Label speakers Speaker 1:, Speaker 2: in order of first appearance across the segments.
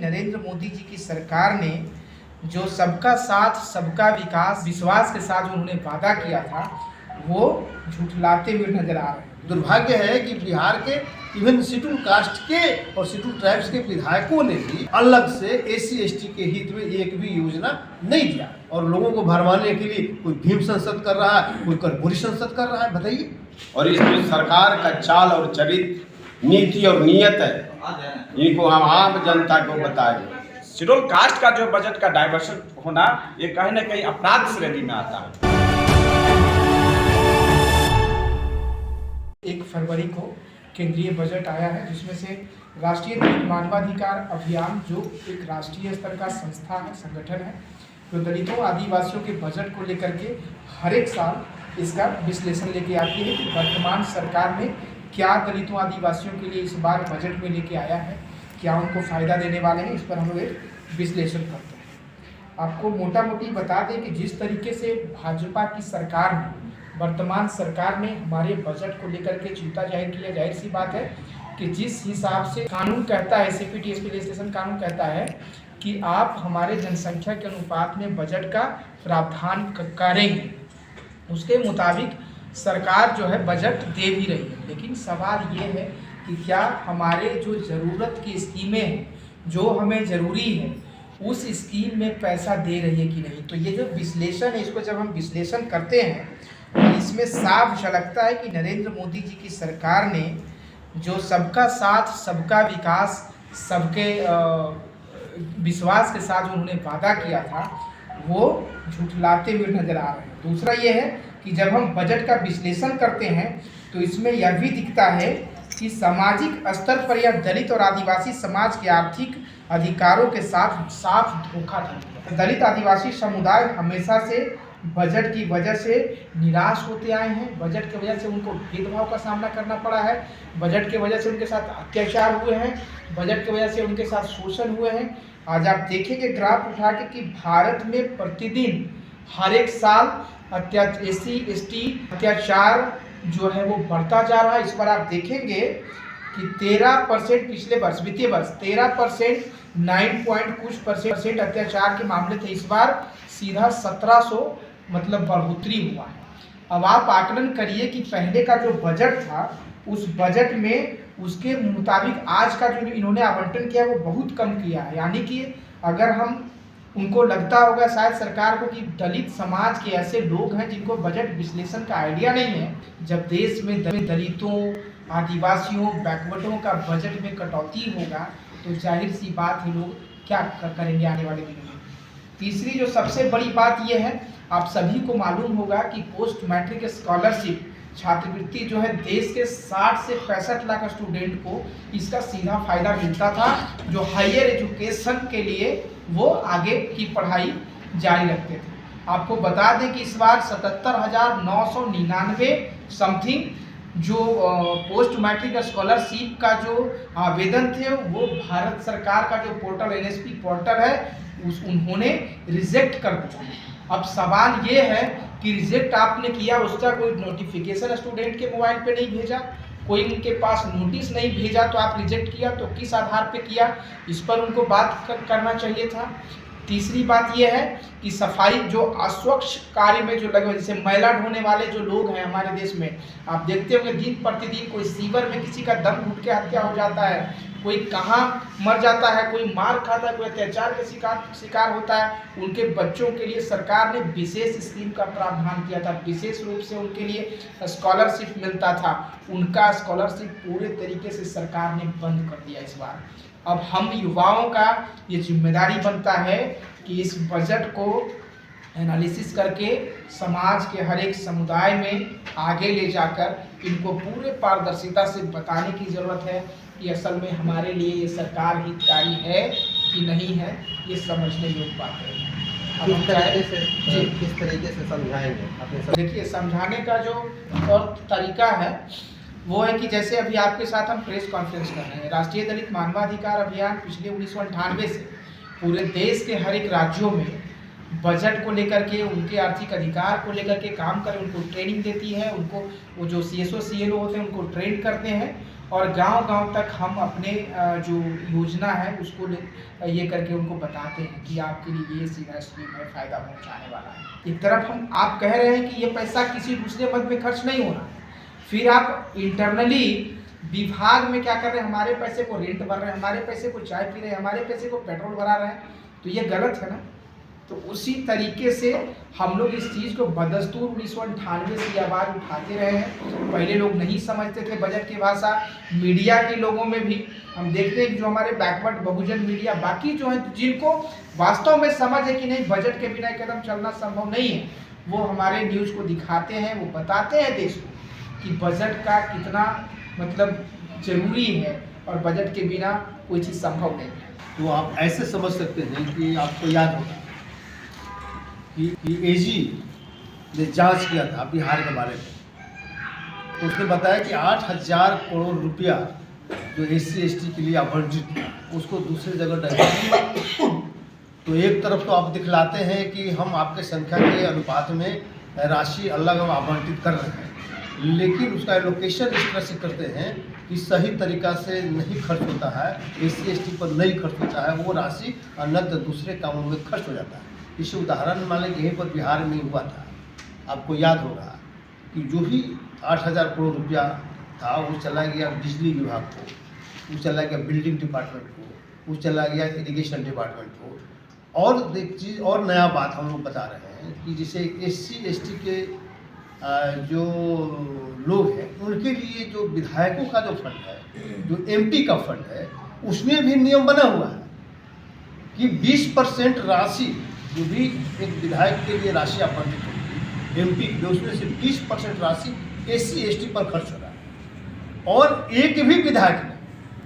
Speaker 1: नरेंद्र मोदी जी की सरकार ने जो सबका साथ सबका विकास विश्वास के साथ जो उन्होंने वादा किया था वो झुठलाते हुए नजर आ रहे हैं।
Speaker 2: दुर्भाग्य है कि बिहार के इवन शेड्यूल कास्ट के और शेड्यूल ट्राइब्स के विधायकों ने भी अलग से SC/ST के हित में एक भी योजना नहीं दिया और लोगों को भरमाने के लिए कोई भीम संसद कर रहा है, कोई कर्पूरी संसद कर रहा है। बताइए।
Speaker 3: और इसमें सरकार का चाल और चरित्र, नीति और नीयत है, इनको हम आम जनता को बताएंगे। शेड्यूल कास्ट का जो बजट का डाइवर्शन होना, ये कहीं ना कहीं अपराध श्रेणी में आता है।
Speaker 1: 1 फरवरी को केंद्रीय बजट आया है जिसमें से राष्ट्रीय दलित मानवाधिकार अभियान जो एक राष्ट्रीय स्तर का संस्था है, संगठन है, जो दलितों आदिवासियों के बजट को लेकर के हर एक साल इसका विश्लेषण लेके आती है कि वर्तमान सरकार ने क्या दलितों आदिवासियों के लिए इस बार बजट में लेके आया है, क्या उनको फ़ायदा देने वाले हैं, इस पर हम लोग एक विश्लेषण करते हैं। आपको मोटा मोटी बता दें कि जिस तरीके से भाजपा की सरकार ने, वर्तमान सरकार ने हमारे बजट को लेकर के चिंता जाहिर किया, जाहिर सी बात है कि जिस हिसाब से कानून कहता है, CPTSP लेजिस्लेशन कानून कहता है कि आप हमारे जनसंख्या के अनुपात में बजट का प्रावधान करेंगे, उसके मुताबिक सरकार जो है बजट दे भी रही है। लेकिन सवाल ये है कि क्या हमारे जो ज़रूरत की स्कीमें हैं, जो हमें ज़रूरी है, उस स्कीम में पैसा दे रही है कि नहीं। तो ये जो विश्लेषण है, इसको जब हम विश्लेषण करते हैं तो इसमें साफ झलकता है कि नरेंद्र मोदी जी की सरकार ने जो सबका साथ सबका विकास सबके विश्वास के साथ जो उन्होंने वादा किया था वो झुठलाते हुए नजर आ रहे हैं। दूसरा ये है कि जब हम बजट का विश्लेषण करते हैं तो इसमें यह भी दिखता है कि सामाजिक स्तर पर यह दलित और आदिवासी समाज के आर्थिक अधिकारों के साथ साफ धोखा था। दलित आदिवासी समुदाय हमेशा से बजट की वजह से निराश होते आए हैं, बजट की वजह से उनको भेदभाव का सामना करना पड़ा है, बजट की वजह से उनके साथ अत्याचार हुए हैं, बजट की वजह से उनके साथ शोषण हुए हैं। आज आप देखेंगे ग्राफ उठा के कि भारत में प्रतिदिन हर एक साल SC/ST अत्याचार जो है वो बढ़ता जा रहा है। इस पर आप देखेंगे कि 13% पिछले वर्ष, वित्तीय वर्ष 13%, 9 कुछ परसेंट अत्याचार के मामले थे। इस बार सीधा 1700 मतलब बढ़ोतरी हुआ है। अब आप आकलन करिए कि पहले का जो बजट था उस बजट में उसके मुताबिक आज का जो इन्होंने आवंटन किया वो बहुत कम किया है। यानी कि अगर हम उनको लगता होगा शायद सरकार को कि दलित समाज के ऐसे लोग हैं जिनको बजट विश्लेषण का आइडिया नहीं है, जब देश में दलितों, आदिवासियों, बैकवर्डों का बजट में कटौती होगा तो जाहिर सी बात है लोग क्या करेंगे आने वाले दिनों में। तीसरी जो सबसे बड़ी बात यह है, आप सभी को मालूम होगा कि पोस्ट मैट्रिक स्कॉलरशिप छात्रवृत्ति जो है देश के 60 से 65 लाख स्टूडेंट को इसका सीधा फायदा मिलता था, जो हायर एजुकेशन के लिए वो आगे की पढ़ाई जारी रखते थे। आपको बता दें कि इस बार 77,999 समथिंग जो पोस्ट मैट्रिक स्कॉलरशिप का जो आवेदन थे वो भारत सरकार का जो पोर्टल NSP पोर्टल है उन्होंने रिजेक्ट कर दिया। अब सवाल ये है कि रिजेक्ट आपने किया, उसका कोई नोटिफिकेशन स्टूडेंट के मोबाइल पे नहीं भेजा, कोई उनके पास नोटिस नहीं भेजा, तो आप रिजेक्ट किया तो किस आधार पे किया, इस पर उनको बात करना चाहिए था। तीसरी बात यह है कि सफाई जो अस्वच्छ कार्य में जो लगे, जैसे मैला ढोने वाले जो लोग हैं हमारे देश में, आप देखते होंगे दिन प्रतिदिन कोई सीवर में किसी का दम घुट के हत्या हो जाता है, कोई कहाँ मर जाता है, कोई मार खाता है, कोई अत्याचार के शिकार होता है। उनके बच्चों के लिए सरकार ने विशेष स्कीम का प्रावधान किया था, विशेष रूप से उनके लिए स्कॉलरशिप मिलता था। उनका स्कॉलरशिप पूरे तरीके से सरकार ने बंद कर दिया इस बार। अब हम युवाओं का ये जिम्मेदारी बनता है कि इस बजट को एनालिसिस करके समाज के हर एक समुदाय में आगे ले जाकर इनको पूरे पारदर्शिता से बताने की ज़रूरत है कि असल में हमारे लिए ये सरकार हितकारी है कि नहीं है, ये समझने योग्य बात है।
Speaker 2: किस तरीके से समझाएंगे?
Speaker 1: देखिए, समझाने का जो और तरीका है वो है कि जैसे अभी आपके साथ हम प्रेस कॉन्फ्रेंस कर रहे हैं, राष्ट्रीय दलित मानवाधिकार अभियान पिछले 1998 से पूरे देश के हर एक राज्यों में बजट को लेकर के, उनके आर्थिक अधिकार को लेकर के काम करें, उनको ट्रेनिंग देती है, उनको वो जो CSO CLO होते हैं उनको ट्रेन करते हैं और गांव-गांव तक हम अपने जो योजना है उसको ये करके उनको बताते हैं कि आपके लिए ये सीधा स्कीम है, फ़ायदा पहुंचाने वाला है। एक तरफ आप कह रहे हैं कि ये पैसा किसी दूसरे मद में खर्च नहीं होना, फिर आप इंटरनली विभाग में क्या कर रहे हैं, हमारे पैसे को रेंट भर रहे हैं, हमारे पैसे को चाय पी रहे हैं, हमारे पैसे को पेट्रोल भरा रहे हैं, तो ये गलत है ना। तो उसी तरीके से हम लोग इस चीज़ को बदस्तूर 1998 से आवाज़ उठाते रहे हैं। पहले लोग नहीं समझते थे बजट की भाषा, मीडिया के लोगों में भी हम देखते हैं कि जो हमारे बैकवर्ड बहुजन मीडिया बाकी जो हैं जिनको वास्तव में समझ है कि नहीं बजट के बिना एक कदम चलना संभव नहीं है, वो हमारे न्यूज़ को दिखाते हैं, वो बताते हैं देश को कि बजट का कितना मतलब ज़रूरी है और बजट के बिना कोई चीज़ संभव नहीं है।
Speaker 2: तो आप ऐसे समझ सकते हैं कि आपको याद होगा कि एजी ने जांच किया था बिहार के बारे में, तो उसने बताया कि 8,000 करोड़ रुपया जो SC/ST के लिए आवंटित था उसको दूसरी जगह डाइवर्ट किया। तो एक तरफ तो आप दिखलाते हैं कि हम आपके संख्या के अनुपात में राशि अलग आवंटित कर रहे हैं, लेकिन उसका एलोकेशन इस तरह से करते हैं कि सही तरीका से नहीं खर्च होता है, SC/ST पर नहीं खर्च होता है, वो राशि अन्यत्र दूसरे कामों में खर्च हो जाता है। इसे उदाहरण मान लें यहीं पर बिहार में हुआ था, आपको याद होगा कि जो भी 8,000 करोड़ रुपया था वो चला गया बिजली विभाग को, वो चला गया बिल्डिंग डिपार्टमेंट को, वो चला गया इरिगेशन डिपार्टमेंट को। और एक चीज़ और नया बात हम लोग बता रहे हैं कि जैसे SC/ST के जो लोग हैं उनके लिए जो विधायकों का जो फंड है, जो MP का फंड है, उसमें भी नियम बना हुआ है कि 20% राशि जो भी एक विधायक के लिए राशि आवंटित होगी MP की, उसमें से 20% राशि SC/ST पर खर्च हो रहा है। और एक भी विधायक ने,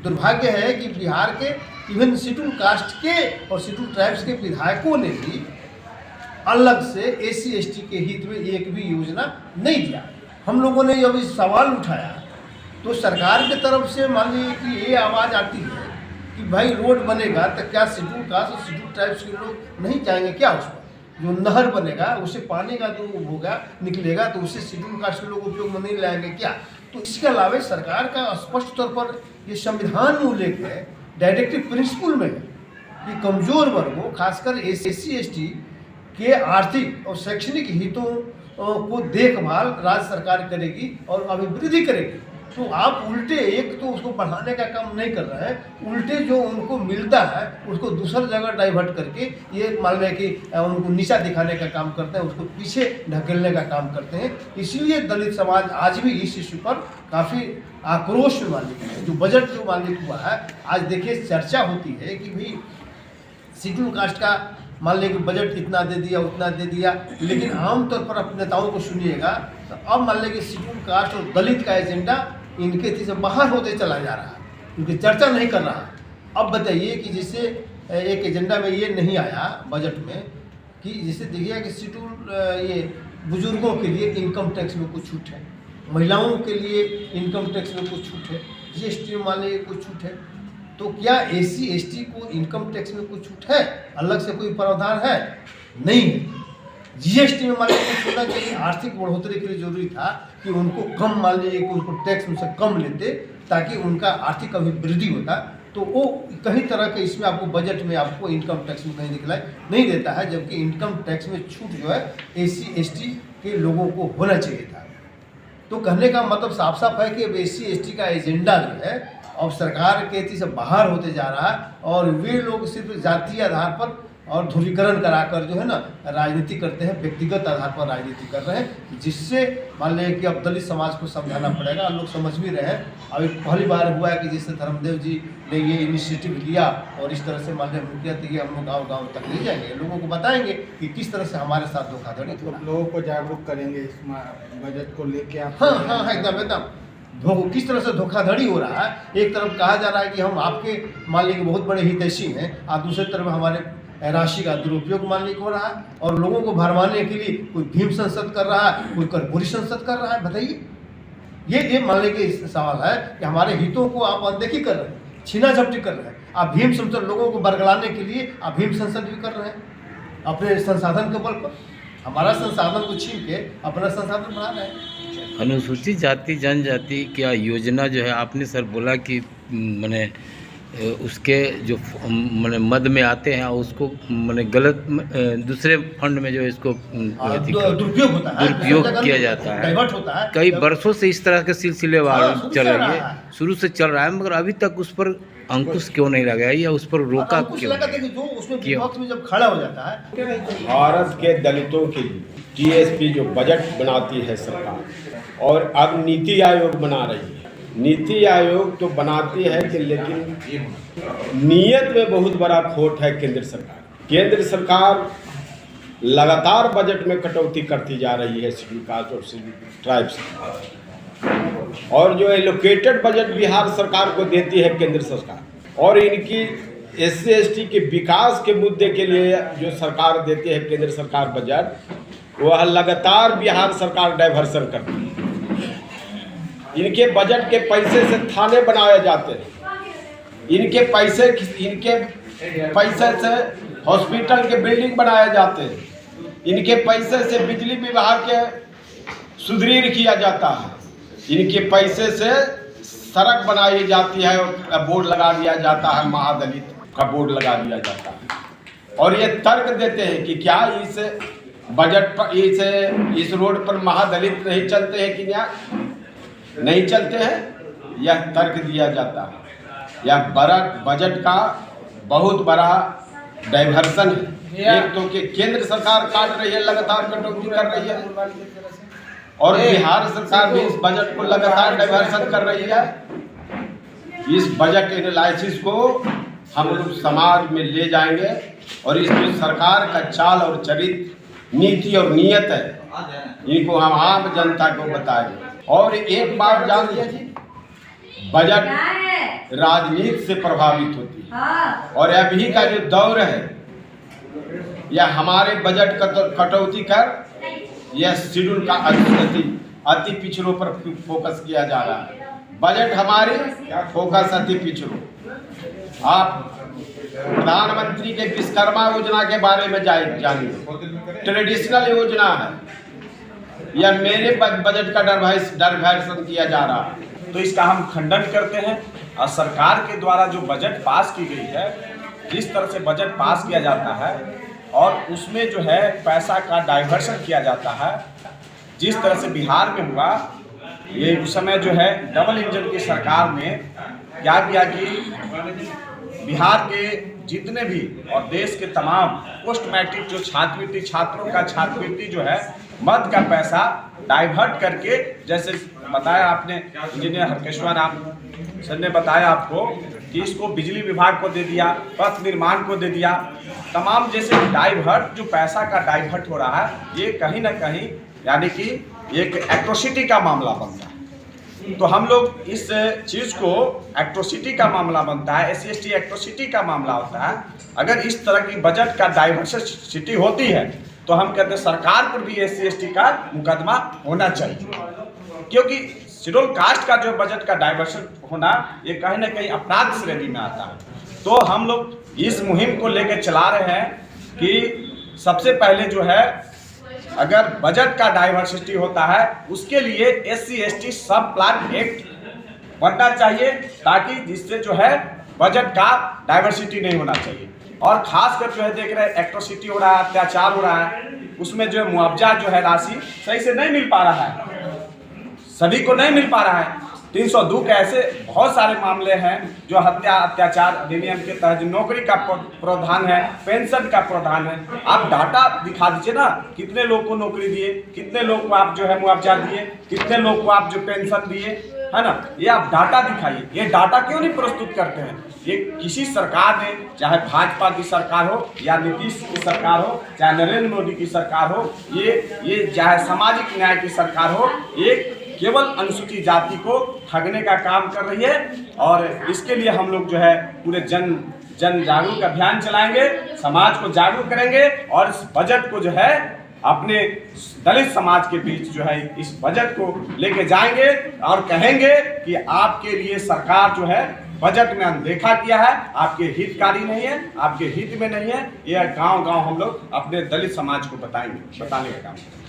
Speaker 2: दुर्भाग्य है कि बिहार के इवन शेड्यूल कास्ट के और शेड्यूल ट्राइब्स के विधायकों ने भी अलग से SC/ST के हित में एक भी योजना नहीं दिया। हम लोगों ने जब इस सवाल उठाया तो सरकार की तरफ से मान लीजिए कि ये आवाज़ आती है कि भाई रोड बनेगा तो क्या शेड्यूल कास्ट और शेड्यूल ट्राइब्स के लोग नहीं जाएंगे क्या उस पर? जो नहर बनेगा उससे पानी का जो होगा निकलेगा तो उससे शेड्यूल कास्ट के लोग उपयोग में नहीं लाएंगे क्या? तो इसके अलावा सरकार का स्पष्ट तौर पर ये संविधान में उल्लेख है, डायरेक्टिव प्रिंसिपल में है कि कमजोर वर्गों खासकर SC/ST के आर्थिक और शैक्षणिक हितों को देखभाल राज्य सरकार करेगी और अभिवृद्धि करेगी। तो आप उल्टे एक तो उसको बढ़ाने का काम नहीं कर रहे हैं, उल्टे जो उनको मिलता है उसको दूसरी जगह डाइवर्ट करके ये मान लें कि उनको नीचा दिखाने का काम करते हैं, उसको पीछे ढकेलने का काम करते हैं। इसलिए दलित समाज आज भी इस इश्यू पर काफ़ी आक्रोश में मालिक है। जो बजट जो मालिक हुआ है, आज देखिए चर्चा होती है कि भाई शेड्यूल कास्ट का मान लें कि बजट इतना दे दिया उतना दे दिया, लेकिन आमतौर पर अपने नेताओं को सुनिएगा तो अब मान लें कि शेड्यूल कास्ट और दलित का एजेंडा इनके थी से बाहर होते चला जा रहा है, क्योंकि चर्चा नहीं कर रहा। अब बताइए कि जैसे एक एजेंडा में ये नहीं आया बजट में कि जैसे देखिए कि शेड्यूल ये बुजुर्गों के लिए इनकम टैक्स में कुछ छूट है, महिलाओं के लिए इनकम टैक्स में कुछ छूट है, GST में मान लीजिए कुछ छूट है। तो क्या SC/ST को इनकम टैक्स में कुछ छूट है? अलग से कोई प्रावधान है? नहीं है। GST में मान लीजिए कुछ होना चाहिए, आर्थिक बढ़ोतरी के लिए जरूरी था कि उनको कम मान लीजिए कि उनको टैक्स उनसे कम लेते ताकि उनका आर्थिक अभिवृद्धि होता। तो वो कहीं तरह के इसमें आपको बजट में आपको इनकम टैक्स में कहीं दिखलाई नहीं देता है, जबकि इनकम टैक्स में छूट जो है SC/ST के लोगों को होना चाहिए था। तो कहने का मतलब साफ साफ है कि SC/ST का एजेंडा जो है अब सरकार के थी से बाहर होते जा रहा है और वे लोग सिर्फ जातीय आधार पर और ध्रुवीकरण कराकर जो है ना राजनीति करते हैं, व्यक्तिगत आधार पर राजनीति कर रहे हैं, जिससे मान लें कि अब दलित समाज को समझाना पड़ेगा। लोग समझ भी रहे हैं। अभी पहली बार हुआ है कि जिससे धर्मदेव जी ने ये इनिशिएटिव लिया और इस तरह से मान लें मुखिया थी हम लोग गाँव तक ले जाएंगे, लोगों को बताएंगे कि किस तरह से हमारे साथ धोखाधड़ी हो रहा है।
Speaker 4: लोगों को जागरूक करेंगे इस बजट को लेके आप?
Speaker 2: हाँ, एकदम किस तरह से धोखाधड़ी हो रहा है। एक तरफ कहा जा रहा है कि हम आपके मान लीजिए बहुत बड़े हितैषी हैं, और दूसरी तरफ हमारे राशि का दुरुपयोग मान लीजिए हो रहा है और लोगों को भरमाने के लिए कोई भीम संसद कर रहा है, कोई कर्पूरी संसद कर रहा है। बताइए, ये मान लीजिए सवाल है कि हमारे हितों को आप अनदेखी कर रहे हैं, छीना झपटी कर रहे हैं। आप भीम संसद लोगों को बरगलाने के लिए आप भीम संसद भी कर रहे हैं अपने संसाधन के बल पर। हमारा संसाधन को छीन के अपना संसाधन बढ़ा रहे हैं।
Speaker 5: अनुसूचित जाति जनजाति क्या योजना जो है आपने सर बोला कि मैंने उसके जो मैंने मद में आते हैं उसको मैंने गलत दूसरे फंड में जो है इसको
Speaker 2: दुरुपयोग होता है,
Speaker 5: दुरुपयोग किया जाता है।
Speaker 2: डाइवर्ट होता है।
Speaker 5: कई वर्षों से इस तरह के सिलसिलेवार
Speaker 2: शुरू
Speaker 5: चल
Speaker 2: से
Speaker 5: रही
Speaker 2: रहा
Speaker 5: है,
Speaker 2: है।
Speaker 5: शुरू से चल रहा है, मगर अभी तक उस पर अंकुश क्यों नहीं लगाया या उस पर रोका
Speaker 2: अंकुश
Speaker 5: क्यों
Speaker 2: लगा
Speaker 5: नहीं?
Speaker 2: देखिए, जो उसमें
Speaker 5: क्यों?
Speaker 2: विपक्ष में जब खड़ा हो जाता है,
Speaker 3: भारत के दलितों के लिए टीएसपी जो बजट बनाती है सरकार, और अब नीति आयोग बना रही है। नीति आयोग तो बनाती है कि लेकिन नीयत में बहुत बड़ा खोट है केंद्र सरकार। केंद्र सरकार लगातार बजट में कटौती करती जा रही है शेड्यूल कास्ट और शेड्यूल ट्राइब्स, और जो एलोकेटेड बजट बिहार सरकार को देती है केंद्र सरकार, और इनकी SC ST के विकास के मुद्दे के लिए जो सरकार देती है केंद्र सरकार बजट, वह लगातार बिहार सरकार डाइवर्सन करती है। इनके बजट के पैसे से थाने बनाए जाते हैं, इनके पैसे से हॉस्पिटल के बिल्डिंग बनाए जाते हैं, इनके पैसे से बिजली विभाग के सुदृढ़ किया जाता है, इनके पैसे से सड़क बनाई जाती है और बोर्ड लगा दिया जाता है, महादलित का बोर्ड लगा दिया जाता है। और ये तर्क देते हैं कि क्या इस बजट पर इस रोड पर महादलित नहीं चलते हैं कि क्या नहीं चलते हैं, यह तर्क दिया जाता है। यह बड़ा बजट का बहुत बड़ा डाइवर्सन है। एक तो कि केंद्र सरकार काट रही है, लगातार कटौती कर रही है, और बिहार सरकार भी इस बजट को लगातार डाइवर्सन कर रही है। इस बजट एनालिसिस को हम लोग समाज में ले जाएंगे, और इसमें सरकार का चाल और चरित्र, नीति और नीयत है, इनको हम आम जनता को बताएंगे। और एक बात जान लीजिए, बजट राजनीति से प्रभावित होती है, और अभी का जो दौर है, यह हमारे बजट कटौती कर यह शेड्यूल का अति पिछड़ों पर फोकस किया जा रहा है। बजट हमारी फोकस अति पिछड़ों। आप प्रधानमंत्री के विश्वकर्मा योजना के बारे में जानिए, ट्रेडिशनल योजना है, यह मेरे बजट का डाइवर्सन किया जा रहा है।
Speaker 6: तो इसका हम खंडन करते हैं। और सरकार के द्वारा जो बजट पास की गई है, जिस तरह से बजट पास किया जाता है और उसमें जो है पैसा का डाइवर्शन किया जाता है, जिस तरह से बिहार में हुआ, ये उस समय जो है डबल इंजन की सरकार ने क्या किया कि बिहार के जितने भी और देश के तमाम पोस्ट मैट्रिक जो छात्रवृत्ति छात्रों का छात्रवृत्ति जो है मद का पैसा डाइवर्ट करके, जैसे बताया आपने इंजीनियर हरकेश्वर राम सर ने बताया आपको कि इसको बिजली विभाग को दे दिया, पथ निर्माण को दे दिया, तमाम जैसे डाइवर्ट जो पैसा का डाइवर्ट हो रहा है, ये कहीं ना कहीं यानी कि एक एट्रोसिटी का मामला बनता है। तो हम लोग इस चीज़ को एट्रोसिटी का मामला बनता है, SC ST एट्रोसिटी का मामला होता है। अगर इस तरह की बजट का डाइवर्सिटी होती है तो हम कहते हैं सरकार पर भी SC ST का मुकदमा होना चाहिए, क्योंकि शेड्यूल कास्ट का जो बजट का डाइवर्शन होना ये कहीं ना कहीं अपराध श्रेणी में आता है। तो हम लोग इस मुहिम को लेकर चला रहे हैं कि सबसे पहले जो है अगर बजट का डाइवर्सिटी होता है उसके लिए SC ST सब प्लान एक्ट बनना चाहिए, ताकि जिससे जो है बजट का डाइवर्सिटी नहीं होना चाहिए। और खासकर जो है देख रहे हैं एट्रोसिटी हो रहा है, अत्याचार हो रहा है, उसमें जो है मुआवजा जो है राशि सही से नहीं मिल पा रहा है, सभी को नहीं मिल पा रहा है। 302 के ऐसे बहुत सारे मामले हैं जो हत्या अत्याचार अधिनियम के तहत नौकरी का प्रावधान है, पेंशन का प्रावधान है। आप डाटा दिखा दीजिए ना, कितने लोग को नौकरी दिए, कितने लोग को आप जो है मुआवजा दिए, कितने लोग को आप जो पेंशन दिए, है ना, ये आप डाटा दिखाइए। ये डाटा क्यों नहीं प्रस्तुत करते हैं? ये किसी सरकार ने, चाहे भाजपा की सरकार हो या नीतीश की सरकार हो, चाहे नरेंद्र मोदी की सरकार हो, ये चाहे सामाजिक न्याय की सरकार हो, ये केवल अनुसूचित जाति को ठगने का काम कर रही है। और इसके लिए हम लोग जो है पूरे जन जागरूक अभियान चलाएंगे, समाज को जागरूक करेंगे, और इस बजट को जो है अपने दलित समाज के बीच जो है इस बजट को लेके जाएंगे और कहेंगे कि आपके लिए सरकार जो है बजट में अनदेखा किया है, आपके हितकारी नहीं है, आपके हित में नहीं है। यह गांव-गांव हम लोग अपने दलित समाज को बताने का काम करेंगे।